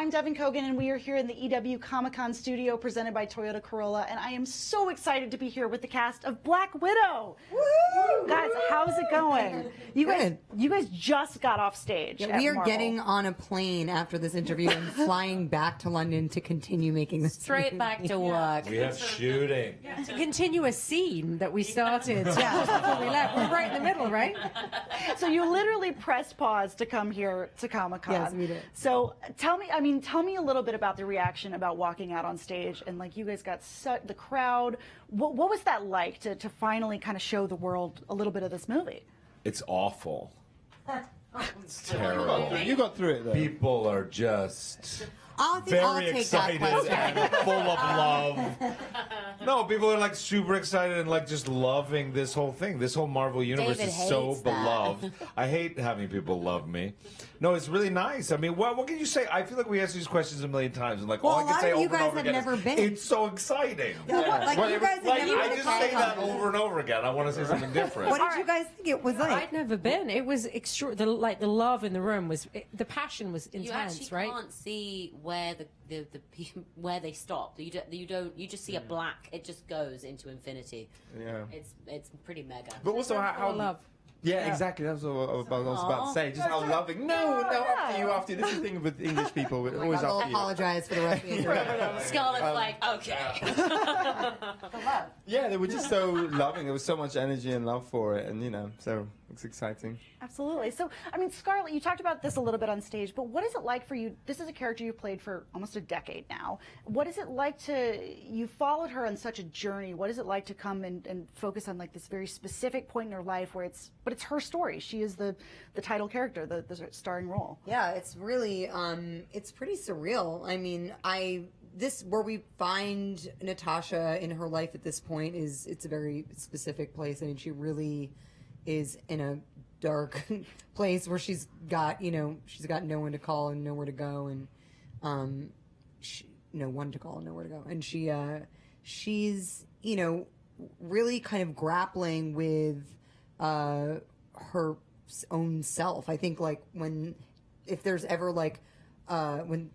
I'm Devin Kogan, and we are here in the EW Comic-Con studio presented by Toyota Corolla, and I am so excited to be here with the cast of Black Widow. Woo! Guys, how's it going? You guys just got off stage. Yeah, we are Marvel. getting on a plane after this interview and flying back to London to continue making this straight back to work. We have shooting. To continue a scene that we started just before we left. We're right in the middle, right? So you literally pressed pause to come here to Comic-Con. Yes, we did. So tell me a little bit about the reaction about walking out on stage, and like you guys got the crowd. What was that like to finally kind of show the world a little bit of this movie? It's awful. It's terrible. You got through it, though. People are just I'll very take excited that and full of love. No, people are like super excited and like just loving this whole thing. This whole Marvel universe David is so hates that. beloved. I hate having people love me. No, it's really nice. I mean, what can you say? I feel like we answer these questions a million times, and like Well, all I a can lot say of you over and guys over have again never is, been. it's so exciting. Like, you guys have never I been just to say that Comic-Con. over and over again. I want to say something different. What did you guys think it was like? I'd never been. It was the love in the room was the passion was You intense, actually right? can't see where where they stop. You just see a black. It just goes into infinity. Yeah. It's pretty mega. But also how love. Yeah, exactly. That's what I was about to say. Just how loving. No, after you. This is the thing with English people. We're always I'll after you. apologize for the rest of the interview. Scarlett's like, okay. Yeah, they were just so loving. There was so much energy and love for it, and so it's exciting. Absolutely. So, I mean, Scarlett, you talked about this a little bit on stage, but what is it like for you? This is a character you've played for almost a decade now. What is it like you followed her on such a journey. What is it like to come and focus on like this very specific point in her life where it's her story. She is the title character, the starring role. Yeah, it's really, it's pretty surreal. I mean, where we find Natasha in her life at this point it's a very specific place. I mean, she really is in a dark place where she's got no one to call and nowhere to go, and no one to call and nowhere to go, and she's really kind of grappling with her own self. I think like if there's ever like when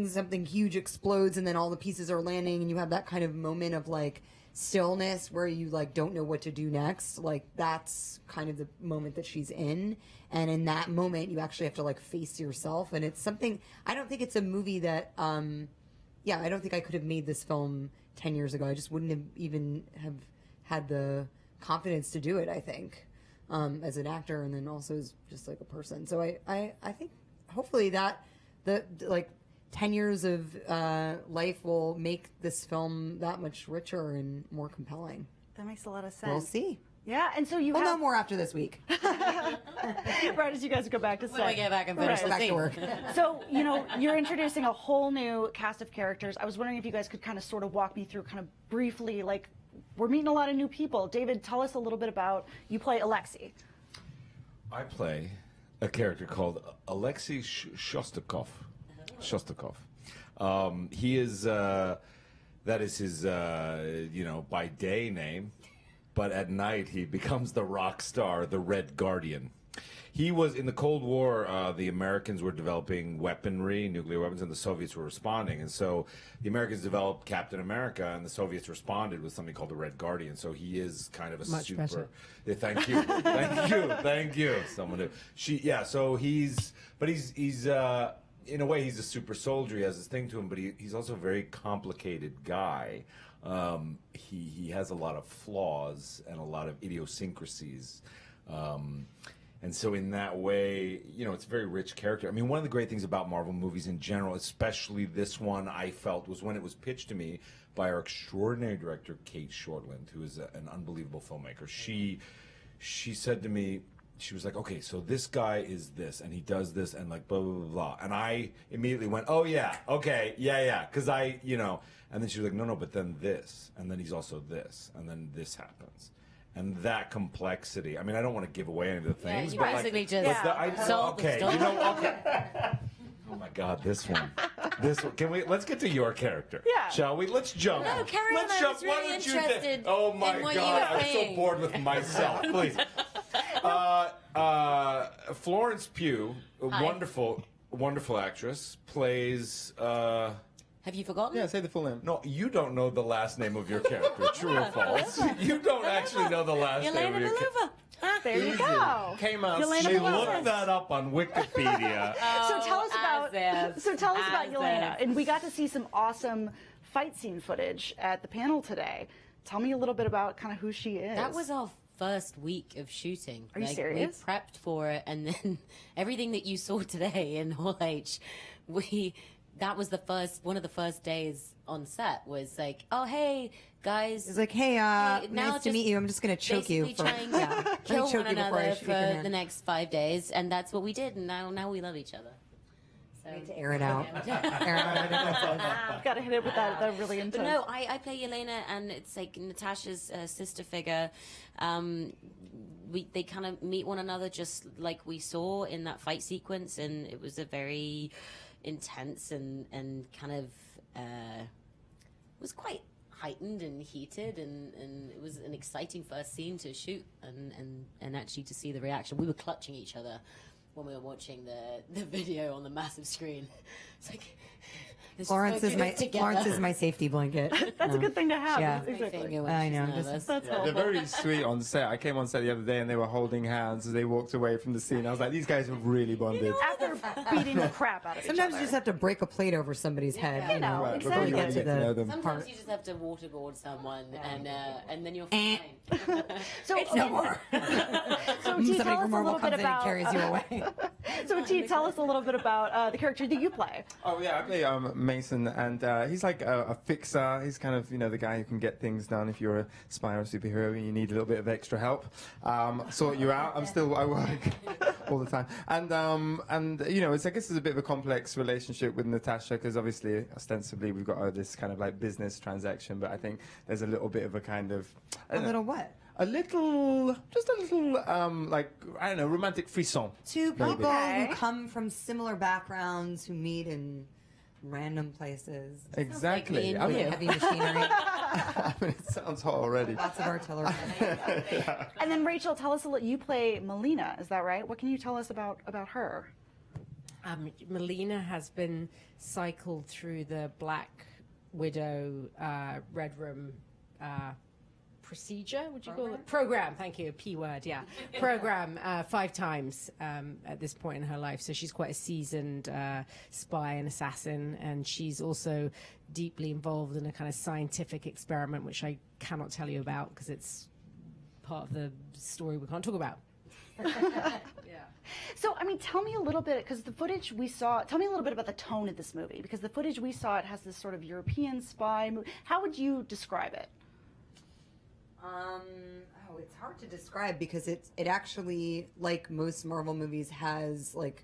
something huge explodes and then all the pieces are landing and you have that kind of moment of like stillness where you like don't know what to do next, like that's kind of the moment that she's in, and in that moment you actually have to like face yourself, and it's something. I don't think it's a movie that I don't think I could have made this film 10 years ago. I just wouldn't have even have had the confidence to do it, I think, as an actor and then also as just like a person. So I think hopefully that the 10 years of life will make this film that much richer and more compelling. That makes a lot of sense. We'll see. Yeah, and so We'll know more after this week. right as you guys go back to set. When we get back and finish the Back to scene. work. So, you're introducing a whole new cast of characters. I was wondering if you guys could kind of sort of walk me through kind of briefly, like, we're meeting a lot of new people. David, tell us a little bit about, you play Alexei. I play a character called Alexei Shostakov. He is, that is his, by day name, but at night he becomes the rock star, the Red Guardian. He was, in the Cold War, the Americans were developing weaponry, nuclear weapons, and the Soviets were responding. And so the Americans developed Captain America, and the Soviets responded with something called the Red Guardian. So he is kind of a Much super... better. Yeah, thank you. Thank you. Someone who... So he's in a way, he's a super soldier. He has this thing to him, but he's also a very complicated guy. He has a lot of flaws and a lot of idiosyncrasies. And so in that way, it's a very rich character. I mean, one of the great things about Marvel movies in general, especially this one, I felt, was when it was pitched to me by our extraordinary director, Kate Shortland, who is an unbelievable filmmaker. She said to me, she was like, okay, so this guy is this, and he does this, and like blah, blah, blah, blah. And I immediately went, oh, yeah, okay, yeah, because and then she was like, no, but then this, and then he's also this, and then this happens. And that complexity, I mean, I don't want to give away any of the things. you but basically like, just sold the story. Oh my God, this one. Let's get to your character. Yeah. Shall we? Let's jump. No, carry on. Let's I was jump. Why really don't you interested Oh my in what you God, were I'm so saying. bored with myself. Please. Florence Pugh, wonderful. wonderful actress, plays. Have you forgotten? Yeah, say the full name. No, you don't know the last name of your character. True or false? You don't actually know the last name Elena of your character. Maluva. There you go. Came out. Yelena She Maluva. looked that up on Wikipedia. So tell us about as Yelena, if. and we got to see some awesome fight scene footage at the panel today. Tell me a little bit about kind of who she is. That was our first week of shooting. Are you serious? We prepped for it, and then everything that you saw today in Hall H, that was one of the first days on set. Was like, oh hey guys, It's like, hey, now nice to just meet you. I'm just gonna choke you basically for try and kill choke one you before I another shake your for hand. the next 5 days, and that's what we did. And now we love each other. So. to air it out. Air it out. Got to hit it with that really intense. But no, I play Yelena, and it's like Natasha's sister figure. They kind of meet one another just like we saw in that fight sequence, and it was a very intense and kind of was quite heightened and heated, and it was an exciting first scene to shoot and actually to see the reaction. We were clutching each other when we were watching the video on the massive screen. It's like Florence is my safety blanket. That's a good thing to have. Yeah. Exactly. I know. That's They're helpful. very sweet on set. I came on set the other day and they were holding hands as they walked away from the scene. I was like, these guys have really bonded. After beating the crap out of each Sometimes other. you just have to break a plate over somebody's head. You know, Right, exactly. before you Get really to get to know the them. Sometimes you just have to waterboard someone, and then you're fine. So, No more. so T, Somebody tell us from a Marvel little bit comes in and about. carries you away. So T, tell us a little bit about the character that you play. Oh yeah, I play Mason, and he's like a fixer. He's kind of the guy who can get things done if you're a spy or a superhero and you need a little bit of extra help. Sort you out. I work all the time, and I guess it's a bit of a complex relationship with Natasha because obviously ostensibly we've got this kind of like business transaction, but I think there's a little bit of a kind of A little what? just a little like I don't know, romantic frisson. Two people Okay. who come from similar backgrounds who meet in random places. Exactly. me I and mean, you. Heavy machinery. I mean, it sounds hot already. Lots of artillery. And then Rachel, tell us a little. You play Melina, is that right? What can you tell us about her? Melina has been cycled through the Black Widow Red Room procedure, would you call it? Program, thank you, P word, yeah. Program 5 times at this point in her life. So she's quite a seasoned spy and assassin, and she's also deeply involved in a kind of scientific experiment, which I cannot tell you about because it's part of the story we can't talk about. So, I mean, tell me a little bit, because the footage we saw, tell me a little bit about the tone of this movie, because the footage we saw, it has this sort of European spy movie. How would you describe it? It's hard to describe because it actually, like most Marvel movies, has like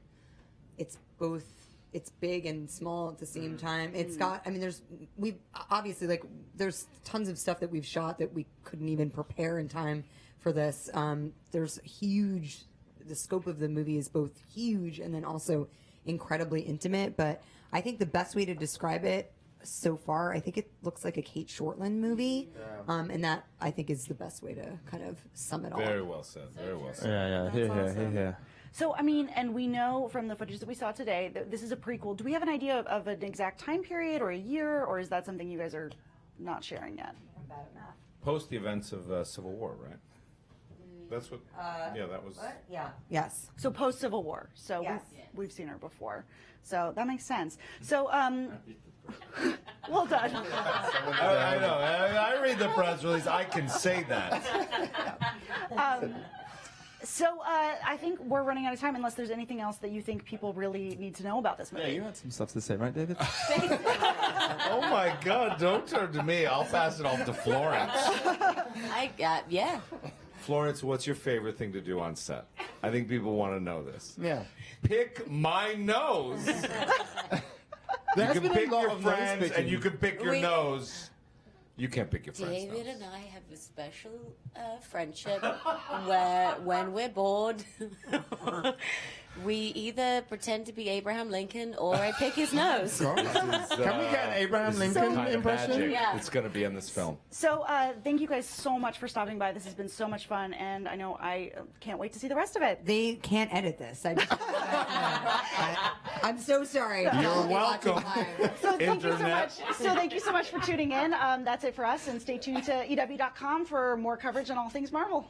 it's big and small at the same time. It's got, I mean, we've obviously like there's tons of stuff that we've shot that we couldn't even prepare in time for this. There's huge. The scope of the movie is both huge and then also incredibly intimate. But I think the best way to describe it so far, I think it looks like a Kate Shortland movie, and that I think is the best way to kind of sum it all. Very well said. Very well said. Yeah, here. So, I mean, and we know from the footage that we saw today that this is a prequel. Do we have an idea of an exact time period or a year, or is that something you guys are not sharing yet? I'm bad at math. Post the events of Civil War, right? That's what. Yeah, that was. What? Yeah. Yes. So post Civil War. So Yes. we've seen her before. So that makes sense. So well done. I know. I read the press release. I can say that. So I think we're running out of time unless there's anything else that you think people really need to know about this movie. Yeah, you had some stuff to say, right, David? Oh my God! Don't turn to me. I'll pass it off to Florence. Yeah. Florence, what's your favorite thing to do on set? I think people want to know this. Yeah. Pick my nose. There You has can been a pick lot your of nose friends picking. and you can pick your We- nose. You can't pick your friends' David nose. and I have a special friendship where when we're bored, we either pretend to be Abraham Lincoln or I pick his nose. Can we get an Abraham Lincoln Kind of impression? magic. Yeah. It's going to be in this film. So thank you guys so much for stopping by. This has been so much fun, and I know I can't wait to see the rest of it. They can't edit this. I just I'm so sorry. You're Not welcome. watching live. So thank you so Internet. much. So thank you so much for tuning in. That's it for us, and stay tuned to EW.com for more coverage on all things Marvel.